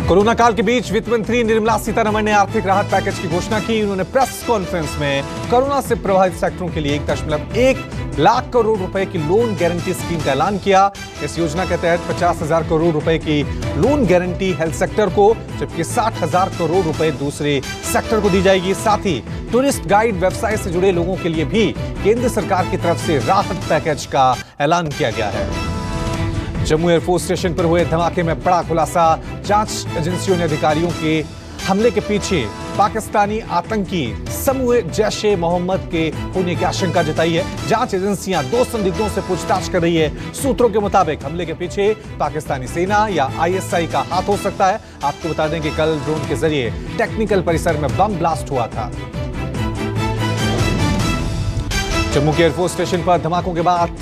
Corona काल के बीच वित्त मंत्री निर्मला सीतारमण ने आर्थिक राहत पैकेज की घोषणा की। उन्होंने प्रेस कॉन्फ्रेंस में कोरोना से प्रभावित सेक्टरों के लिए 1.1 लाख करोड़ रुपए की लोन गारंटी स्कीम का ऐलान किया। इस योजना के तहत 50,000 करोड़ रुपए की लोन गारंटी हेल्थ सेक्टर को, जबकि 60,000 करोड़ रुपए दूसरे सेक्टर को दी जाएगी। साथ ही टूरिस्ट गाइड व्यवसाय से जुड़े लोगों के लिए भी केंद्र सरकार की तरफ से राहत पैकेज का ऐलान किया गया है। जम्मू एयरफोर्स स्टेशन पर हुए धमाके में बड़ा खुलासा। जांच एजेंसियों ने अधिकारियों के हमले के पीछे पाकिस्तानी आतंकी समूह जैश-ए मोहम्मद के होने की आशंका जताई है। जांच एजेंसियां 2 संदिग्धों से पूछताछ कर रही है। सूत्रों के मुताबिक हमले के पीछे पाकिस्तानी सेना या आईएसआई का हाथ हो सकता है। आपको बता दें कि कल ड्रोन के जरिए टेक्निकल परिसर में बम ब्लास्ट हुआ था। जम्मू के एयरफोर्स स्टेशन पर धमाकों के बाद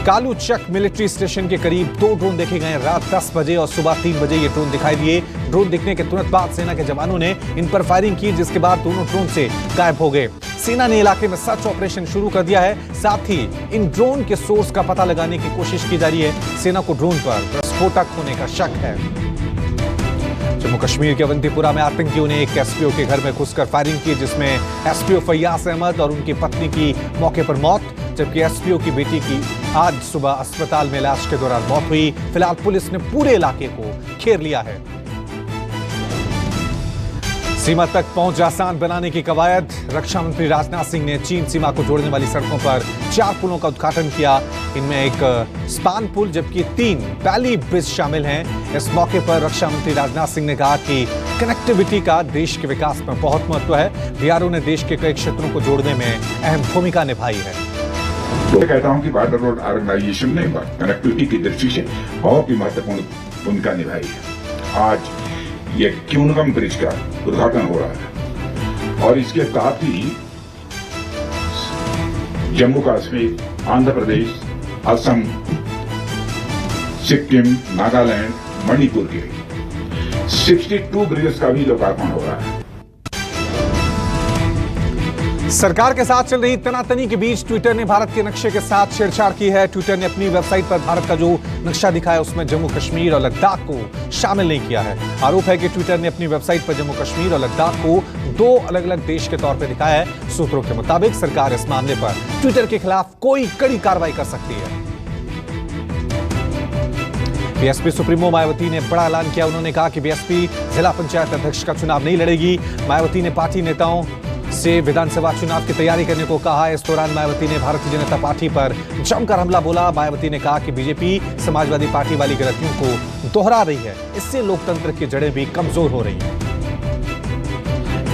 कालू चक मिलिट्री स्टेशन के करीब 2 ड्रोन देखे गए। रात 10 बजे और सुबह 3 बजे ये ड्रोन दिखाई दिए। ड्रोन दिखने के तुरंत बाद सेना के जवानों ने इन पर फायरिंग की, जिसके बाद दोनों ड्रोन से गायब हो गए। सेना ने इलाके में सर्च ऑपरेशन शुरू कर दिया है। साथ ही इन ड्रोन के सोर्स का पता लगाने की कोशिश की जा रही है। सेना को ड्रोन पर विस्फोटक होने का शक है। जम्मू कश्मीर के अवंतीपुरा में आतंकियों ने एक एसपीओ के घर में घुसकर फायरिंग की, जिसमें एसपीओ फैयाज अहमद और उनकी पत्नी की मौके पर मौत, जबकि एसपीओ की बेटी की आज सुबह अस्पताल में इलाज के दौरान मौत हुई। फिलहाल पुलिस ने पूरे इलाके को घेर लिया है। सीमा तक पहुंच आसान बनाने की कवायद। रक्षा मंत्री राजनाथ सिंह ने चीन सीमा को जोड़ने वाली सड़कों पर 4 पुलों का उद्घाटन किया। इनमें एक स्पान पुल जबकि 3 वैली ब्रिज शामिल हैं। इस मौके पर रक्षा मंत्री राजनाथ सिंह ने कहा कि कनेक्टिविटी का देश के विकास में बहुत महत्व है। बीआरओ ने देश के कई क्षेत्रों को जोड़ने में अहम भूमिका निभाई है। मैं कहता हूं कि बॉर्डर रोड ऑर्गेनाइजेशन ने कनेक्टिविटी की दृष्टि से बहुत ही महत्वपूर्ण भूमिका निभाई है। आज ये क्यूनगम ब्रिज का उद्घाटन हो रहा है और इसके साथ ही जम्मू कश्मीर, आंध्र प्रदेश, असम, सिक्किम, नागालैंड, मणिपुर के 62 ब्रिजेस का भी लोकार्पण हो रहा है। सरकार के साथ चल रही तनातनी के बीच ट्विटर ने भारत के नक्शे के साथ छेड़छाड़ की है। ट्विटर ने अपनी वेबसाइट पर भारत का जो नक्शा दिखाया उसमें जम्मू कश्मीर और लद्दाख को शामिल नहीं किया है। आरोप है कि ट्विटर ने अपनी वेबसाइट पर जम्मू कश्मीर और लद्दाख को 2 अलग-अलग देश के तौर पर दिखाया है। सूत्रों के मुताबिक सरकार इस मामले पर ट्विटर के खिलाफ कोई कड़ी कार्रवाई कर सकती है। बीएसपी सुप्रीमो मायावती ने बड़ा ऐलान किया। उन्होंने कहा कि बीएसपी जिला पंचायत अध्यक्ष का चुनाव नहीं लड़ेगी। मायावती ने पार्टी नेताओं से विधानसभा चुनाव की तैयारी करने को कहा। इस दौरान मायावती ने भारतीय जनता पार्टी पर जमकर हमला बोला। मायावती ने कहा कि बीजेपी समाजवादी पार्टी वाली गलतियों को दोहरा रही है। इससे लोकतंत्र की जड़ें भी कमजोर हो रही हैं।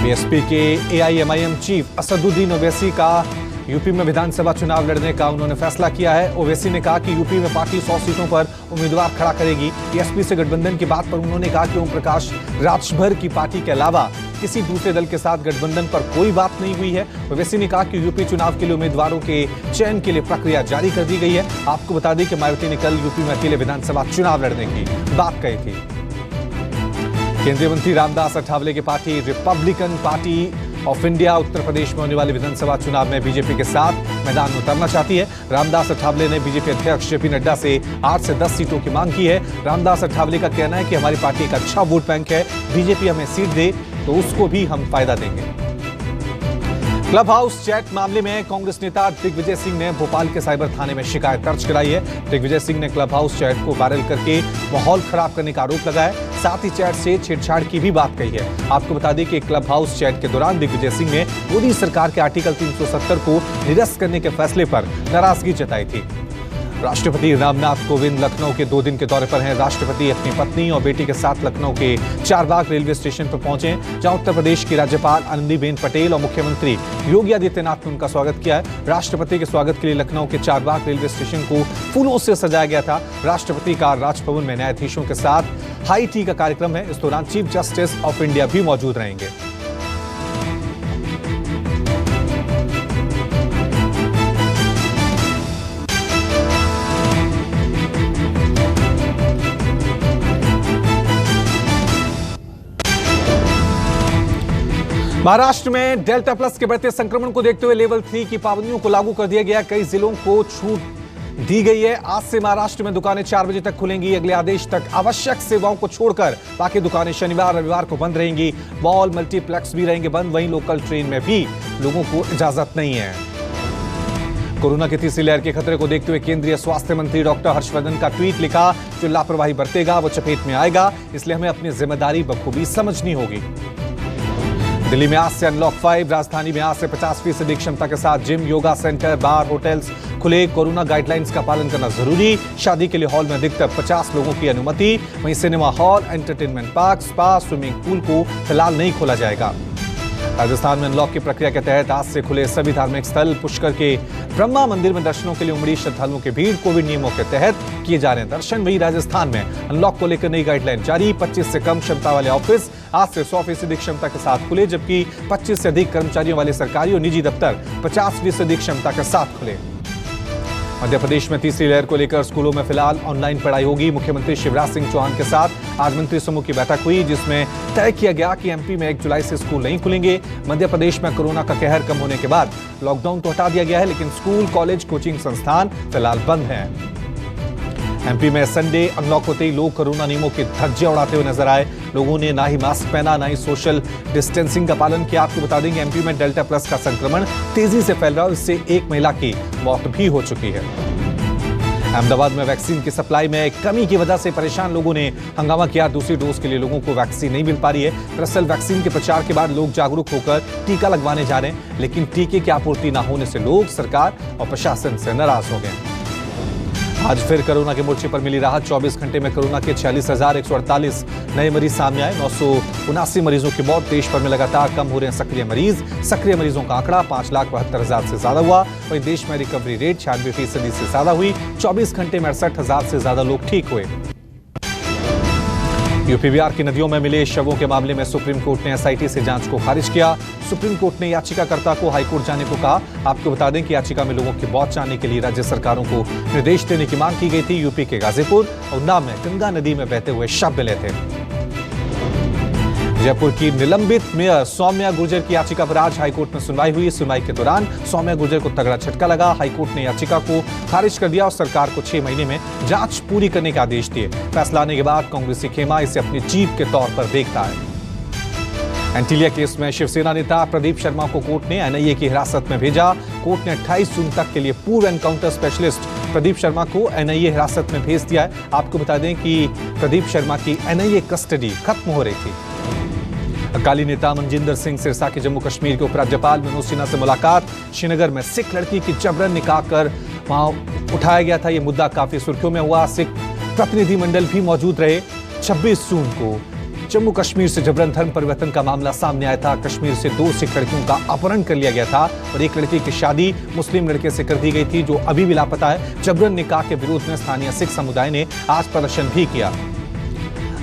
बीएसपी के एआईएमआईएम चीफ असदुद्दीन ओवैसी का यूपी में विधानसभा चुनाव लड़ने का उन्होंने फैसला किया है। ओवैसी ने कहा कि यूपी में पार्टी 100 सीटों पर उम्मीदवार खड़ा करेगी। बीएसपी से गठबंधन की बात पर उन्होंने कहा कि ओम प्रकाश राजभर की पार्टी के अलावा किसी दूसरे दल के साथ गठबंधन पर कोई बात नहीं हुई है। ओवैसी ने कहा कि यूपी चुनाव के लिए उम्मीदवारों के चयन के लिए प्रक्रिया जारी कर दी गई है। आपको बता दें कि मायावती ने कल यूपी में अकेले विधानसभा चुनाव लड़ने की बात कही थी। केंद्रीय मंत्री रामदास अठावले की पार्टी Republican Party of India Uttar Pradesh में होने वाले विधानसभा चुनाव में बीजेपी के साथ मैदान में उतरना चाहती है। रामदास अठावले ने बीजेपी अध्यक्ष जेपी नड्डा से 8 से 10 सीटों की मांग की है। रामदास अठावले का कहना है कि हमारी पार्टी एक अच्छा वोट बैंक है, बीजेपी हमें सीट दे तो उसको भी हम फायदा देंगे। क्लब हाउस चैट मामले में कांग्रेस नेता दिग्विजय सिंह ने भोपाल के साइबर थाने में शिकायत दर्ज कराई है। दिग्विजय सिंह ने क्लब हाउस चैट को वायरल करके माहौल खराब करने का आरोप लगाया। साथ ही चैट से छेड़छाड़ की भी बात कही है। आपको बता दें कि क्लब हाउस चैट के दौरान दिग्विजय सिंह ने मोदी सरकार के आर्टिकल 370 को निरस्त करने के फैसले पर नाराजगी जताई थी। राष्ट्रपति रामनाथ कोविंद लखनऊ के 2 दिन के दौरे पर हैं। राष्ट्रपति अपनी पत्नी और बेटी के साथ लखनऊ के चारबाग रेलवे स्टेशन पर पहुंचे, जहां उत्तर प्रदेश की राज्यपाल आनंदीबेन पटेल और मुख्यमंत्री योगी आदित्यनाथ ने उनका स्वागत किया है। राष्ट्रपति के स्वागत के लिए लखनऊ के चारबाग रेलवे स्टेशन को फूलों से सजाया गया था। राष्ट्रपति का राजभवन में न्यायाधीशों के साथ हाई टी का कार्यक्रम है। इस दौरान चीफ जस्टिस ऑफ इंडिया भी मौजूद रहेंगे। महाराष्ट्र में डेल्टा प्लस के बढ़ते संक्रमण को देखते हुए लेवल 3 की पाबंदियों को लागू कर दिया गया। कई जिलों को छूट दी गई है। आज से महाराष्ट्र में दुकानें 4 बजे तक खुलेंगी। अगले आदेश तक आवश्यक सेवाओं को छोड़कर बाकी दुकानें शनिवार रविवार को बंद रहेंगी। मॉल मल्टीप्लेक्स भी रहेंगे बंद। वहीं लोकल ट्रेन में भी लोगों को इजाजत नहीं है। कोरोना की तीसरी लहर के खतरे को देखते हुए केंद्रीय स्वास्थ्य मंत्री डॉक्टर हर्षवर्धन का ट्वीट लिखा, जो लापरवाही बरतेगा वो चपेट में आएगा, इसलिए हमें अपनी जिम्मेदारी बखूबी समझनी होगी। दिल्ली में आज से अनलॉक 5। राजधानी में आज से 50% क्षमता के साथ जिम, योगा सेंटर, बार, होटल्स खुले। कोरोना गाइडलाइंस का पालन करना जरूरी। शादी के लिए हॉल में अधिकतर 50 लोगों की अनुमति। वहीं cinema hall, entertainment park, spa, swimming pool को फिलहाल नहीं खोला जाएगा। राजस्थान में अनलॉक की प्रक्रिया के तहत आज से खुले सभी धार्मिक स्थल। पुष्कर के ब्रह्मा मंदिर में दर्शनों के लिए उमड़ी श्रद्धालुओं की भीड़। कोविड नियमों के तहत किए जा रहे हैं दर्शन। वहीं राजस्थान में अनलॉक को लेकर नई गाइडलाइन जारी। 25 से कम क्षमता वाले ऑफिस आज से 100% क्षमता के साथ खुले, जबकि 25 से अधिक कर्मचारियों वाले सरकारी और निजी दफ्तर 50% क्षमता के साथ खुले। मध्य प्रदेश में तीसरी लहर को लेकर स्कूलों में फिलहाल ऑनलाइन पढ़ाई होगी। मुख्यमंत्री शिवराज सिंह चौहान के साथ आज मंत्री समूह की बैठक हुई, जिसमें तय किया गया कि एमपी में 1 जुलाई से स्कूल नहीं खुलेंगे। मध्य प्रदेश में कोरोना का कहर कम होने के बाद लॉकडाउन तो हटा दिया गया है, लेकिन स्कूल, कॉलेज, कोचिंग संस्थान फिलहाल बंद हैं। एमपी में संडे अनलॉक होते ही लोग कोरोना नियमों की धज्जियां उड़ाते हुए नजर आए। लोगों ने ना ही मास्क पहना, ना ही सोशल डिस्टेंसिंग का पालन किया। आपको बता देंगे एमपी में डेल्टा प्लस का संक्रमण तेजी से फैल रहा है, इससे एक महिला की मौत भी हो चुकी है। अहमदाबाद में वैक्सीन की सप्लाई में कमी की वजह से परेशान लोगों ने हंगामा किया। दूसरी डोज के लिए लोगों को वैक्सीन नहीं मिल पा रही है। दरअसल वैक्सीन के प्रचार के बाद लोग जागरूक होकर टीका लगवाने जा रहे हैं, लेकिन टीके की आपूर्ति न होने से लोग सरकार और प्रशासन से नाराज हो गए। आज फिर कोरोना के मोर्चे पर मिली राहत। 24 घंटे में कोरोना के 46,148 नए मरीज सामने आए। 979 मरीजों की मौत। देश भर में लगातार कम हो रहे हैं सक्रिय मरीज। सक्रिय मरीजों का आंकड़ा 5,72,000 से ज्यादा हुआ। वहीं देश में रिकवरी रेट 96% से ज्यादा हुई। 24 घंटे में 68,000 से ज्यादा लोग ठीक हुए। यूपी बिहार की नदियों में मिले शवों के मामले में सुप्रीम कोर्ट ने एसआईटी से जांच को खारिज किया। सुप्रीम कोर्ट ने याचिकाकर्ता को हाईकोर्ट जाने को कहा। आपको बता दें कि याचिका में लोगों की मौत जानने के लिए राज्य सरकारों को निर्देश देने की मांग की गई थी। यूपी के गाजीपुर और उन्नाव में गंगा नदी में बहते हुए शव मिले थे। जयपुर की निलंबित मेयर सौम्या गुर्जर की याचिका पर आज हाईकोर्ट में सुनवाई हुई। सुनवाई के दौरान सौम्या गुर्जर को तगड़ा झटका लगा। हाईकोर्ट ने याचिका को खारिज कर दिया और सरकार को 6 महीने में जांच पूरी करने के आदेश दिए। फैसला आने के बाद कांग्रेसी खेमा इसे अपनी जीत के तौर पर देखता है। एंटीलिया केस में शिवसेना नेता प्रदीप शर्मा को कोर्ट ने एनआईए की हिरासत में भेजा। कोर्ट ने 28 जून तक के लिए पूर्व एनकाउंटर स्पेशलिस्ट प्रदीप शर्मा को एनआईए हिरासत में भेज दिया है। आपको बता दें कि प्रदीप शर्मा की एनआईए कस्टडी खत्म हो रही थी। अकाली नेता मनजिंदर सिंह सिरसा के जम्मू कश्मीर के उपराज्यपाल मनोज सिन्हा से मुलाकात। श्रीनगर में सिख लड़की की जबरन निकाह कर वहां उठाया गया था। यह मुद्दा काफी सुर्खियों में हुआ। सिख प्रतिनिधिमंडल भी मौजूद रहे। 26 जून को जम्मू कश्मीर से जबरन धर्म परिवर्तन का मामला सामने आया था। कश्मीर से 2 सिख लड़कियों का अपहरण कर लिया गया था और एक लड़की की शादी मुस्लिम लड़के से कर दी गई थी, जो अभी भी लापता है। जबरन निकाह के विरोध में स्थानीय सिख समुदाय ने आज प्रदर्शन भी किया।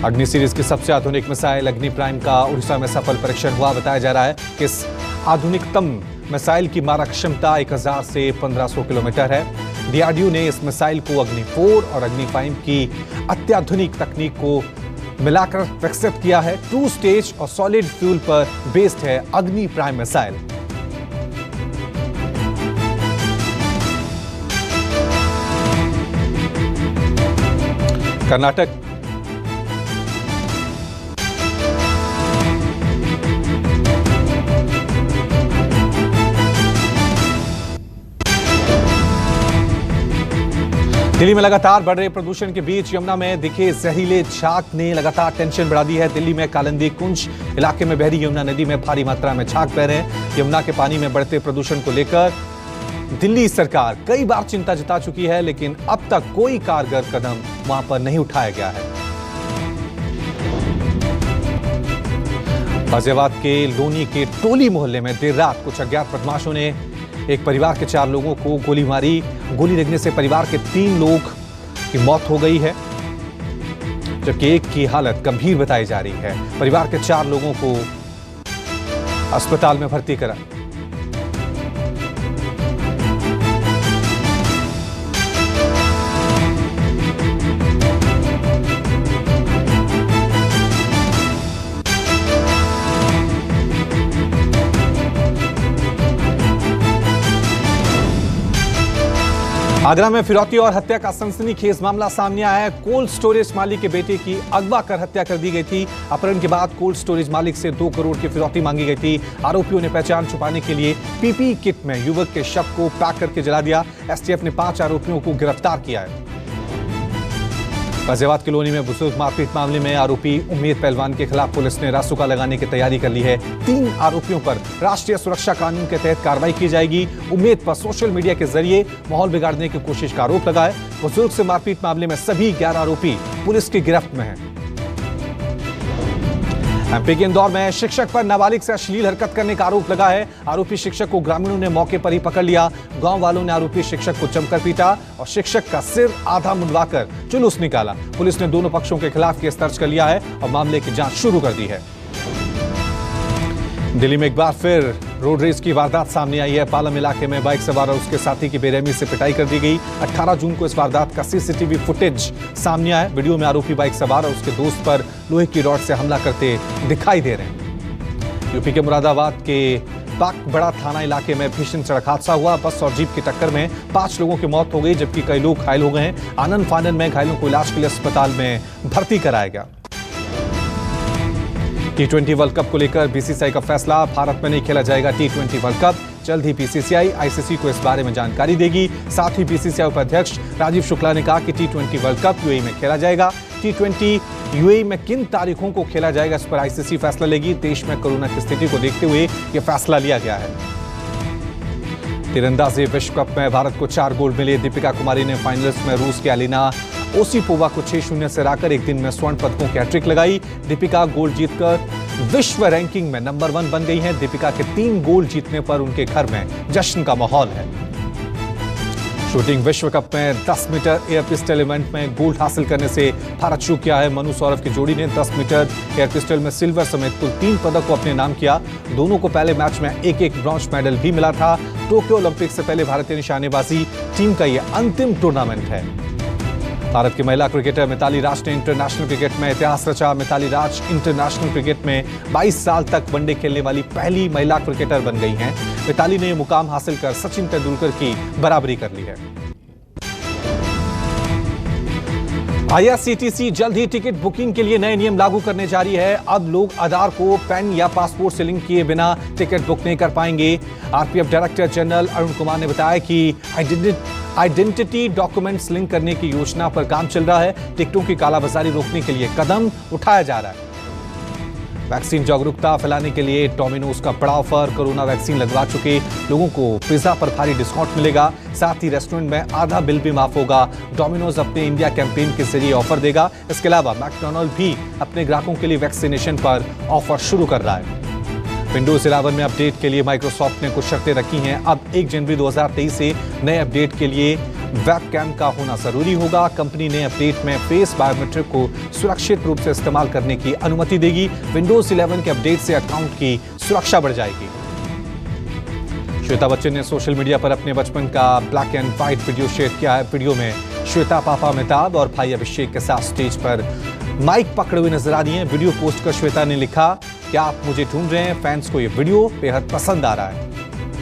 अग्नि सीरीज की सबसे आधुनिक मिसाइल अग्नि प्राइम का उड़ीसा में सफल परीक्षण हुआ। बताया जा रहा है कि इस आधुनिकतम मिसाइल की मारक क्षमता 1000 से 1500 किलोमीटर है। डीआरडीओ ने इस मिसाइल को अग्नि 4 और अग्नि 5 की अत्याधुनिक तकनीक को मिलाकर विकसित किया है। 2 स्टेज और सॉलिड फ्यूल पर बेस्ड है अग्नि प्राइम मिसाइल। कर्नाटक दिल्ली में लगातार बढ़ रहे प्रदूषण के बीच यमुना में दिखे जहरीले झाग ने लगातार टेंशन बढ़ा दी है। दिल्ली में कालिंदी कुंज इलाके में बह रही यमुना नदी में भारी मात्रा में झाग बह रहे हैं। यमुना के पानी में बढ़ते प्रदूषण को लेकर दिल्ली सरकार कई बार चिंता जता चुकी है, लेकिन अब तक कोई कारगर कदम वहां पर नहीं उठाया गया है। गाजियाबाद के लोनी के टोली मोहल्ले में देर रात कुछ अज्ञात बदमाशों ने एक परिवार के 4 लोगों को गोली मारी। गोली लगने से परिवार के 3 लोग की मौत हो गई है, जबकि एक की हालत गंभीर बताई जा रही है। परिवार के 4 लोगों को अस्पताल में भर्ती करा। आगरा में फिरौती और हत्या का सनसनीखेज मामला सामने आया है। कोल्ड स्टोरेज मालिक के बेटे की अगवा कर हत्या कर दी गई थी। अपहरण के बाद कोल्ड स्टोरेज मालिक से 2 करोड़ की फिरौती मांगी गई थी। आरोपियों ने पहचान छुपाने के लिए पीपीई किट में युवक के शव को पैक करके जला दिया। एसटीएफ ने 5 आरोपियों को गिरफ्तार किया है। गाजियाबाद कॉलोनी में बुजुर्ग मारपीट मामले में आरोपी उम्मेद पहलवान के खिलाफ पुलिस ने रासुका लगाने की तैयारी कर ली है। 3 आरोपियों पर राष्ट्रीय सुरक्षा कानून के तहत कार्रवाई की जाएगी। उम्मेद पर सोशल मीडिया के जरिए माहौल बिगाड़ने की कोशिश का आरोप लगा है। बुजुर्ग से मारपीट मामले में सभी 11 आरोपी पुलिस की गिरफ्त में हैं। एमपी के इंदौर में शिक्षक पर नाबालिग से अश्लील हरकत करने का आरोप लगा है। आरोपी शिक्षक को ग्रामीणों ने मौके पर ही पकड़ लिया। गांव वालों ने आरोपी शिक्षक को जमकर पीटा और शिक्षक का सिर आधा मुंडवाकर जुलूस निकाला। पुलिस ने दोनों पक्षों के खिलाफ केस दर्ज कर लिया है और मामले की जांच शुरू कर दी है। दिल्ली में एक बार फिर रोड रेस की वारदात सामने आई है। पालम इलाके में बाइक सवार और उसके साथी की बेरहमी से पिटाई कर दी गई। 18 जून को इस वारदात का सीसीटीवी फुटेज सामने आया है। वीडियो में आरोपी बाइक सवार और उसके दोस्त पर लोहे की रॉड से हमला करते दिखाई दे रहे हैं। यूपी के मुरादाबाद के पाक बड़ा थाना इलाके में भीषण सड़क हादसा हुआ। बस और जीप की टक्कर में 5 लोगों की मौत हो गई, जबकि कई लोग घायल हो गए हैं। आनंद फानन में घायलों को इलाज के लिए अस्पताल में भर्ती कराया गया। T20 वर्ल्ड कप को लेकर बीसीसीआई का फैसला। भारत में नहीं खेला जाएगा T20 वर्ल्ड कप। जल्द ही बीसीसीआई आईसीसी को इस बारे में जानकारी देगी। साथ ही बीसीसीआई उपाध्यक्ष राजीव शुक्ला ने कहा कि T20 वर्ल्ड कप यूएई में खेला जाएगा। T20 यूएई में किन तारीखों को खेला जाएगा, इस पर आईसीसी फैसला लेगी। देश में कोरोना की स्थिति को देखते हुए यह फैसला लिया गया है। तीरंदाजी विश्व कप में भारत को 4 गोल्ड मिले। दीपिका कुमारी ने फाइनलिस्ट में रूस की एलिना ओसीपोवा को 6-0 से हराकर एक दिन में स्वर्ण पदकों की हैट्रिक लगाई। दीपिका गोल्ड जीतकर विश्व रैंकिंग में नंबर 1 बन गई हैं। दीपिका के 3 गोल्ड जीतने पर उनके घर में जश्न का माहौल है। शूटिंग विश्व कप में 10 मीटर एयर पिस्टल इवेंट में गोल्ड हासिल करने से भारत शुरू किया है। मनु सौरभ की जोड़ी ने 10 मीटर एयर पिस्टल में सिल्वर समेत कुल 3 पदक को अपने नाम किया। दोनों को पहले मैच में एक ब्रॉन्ज मेडल भी मिला था। टोक्यो ओलंपिक से पहले भारतीय निशानेबाजी टीम का यह अंतिम टूर्नामेंट है। भारत की महिला क्रिकेटर मिताली राज ने इंटरनेशनल क्रिकेट में इतिहास रचा। मिताली राज इंटरनेशनल क्रिकेट में 22 साल तक वनडे खेलने वाली पहली महिला क्रिकेटर बन गई हैं। मिताली ने यह मुकाम हासिल कर सचिन तेंदुलकर की बराबरी कर ली है। आईआरसीटीसी जल्द ही टिकट बुकिंग के लिए नए नियम लागू करने जा रही है। अब लोग आधार को पैन या पासपोर्ट से लिंक किए बिना टिकट बुक नहीं कर पाएंगे। RPF director general Arun Kumar ने बताया कि आइडेंटिटी डॉक्यूमेंट्स लिंक करने की योजना पर काम चल रहा है। टिकटों की कालाबाजारी रोकने के लिए कदम उठाया जा रहा है। वैक्सीन जागरूकता फैलाने के लिए डोमिनोज का बड़ा ऑफर। कोरोना वैक्सीन लगवा चुके लोगों को पिज्जा पर भारी डिस्काउंट मिलेगा। साथ ही रेस्टोरेंट में आधा बिल भी माफ होगा। डोमिनोज अपने इंडिया कैंपेन के जरिए ऑफर देगा। इसके अलावा मैकडॉनल्ड भी अपने ग्राहकों के लिए वैक्सीनेशन पर ऑफर शुरू कर रहा है। विंडोज 11 में अपडेट के लिए माइक्रोसॉफ्ट ने कुछ शर्तें रखी हैं। अब 1 जनवरी 2023 से नए अपडेट के लिए वेबकैम का होना जरूरी होगा। कंपनी ने अपडेट में फेस बायोमेट्रिक को सुरक्षित रूप से इस्तेमाल करने की अनुमति देगी। विंडोज 11 के अपडेट से अकाउंट की सुरक्षा बढ़ जाएगी। श्वेता बच्चन ने सोशल मीडिया पर अपने बचपन का black and white video share किया है। वीडियो में श्वेता पापा अमिताभ और भाई अभिषेक के साथ स्टेज पर माइक पकड़े हुए नजर आ रही हैं। वीडियो पोस्ट कर श्वेता ने लिखा कि आप मुझे ढूंढ रहे हैं। फैंस को ये वीडियो बेहद पसंद आ रहा है।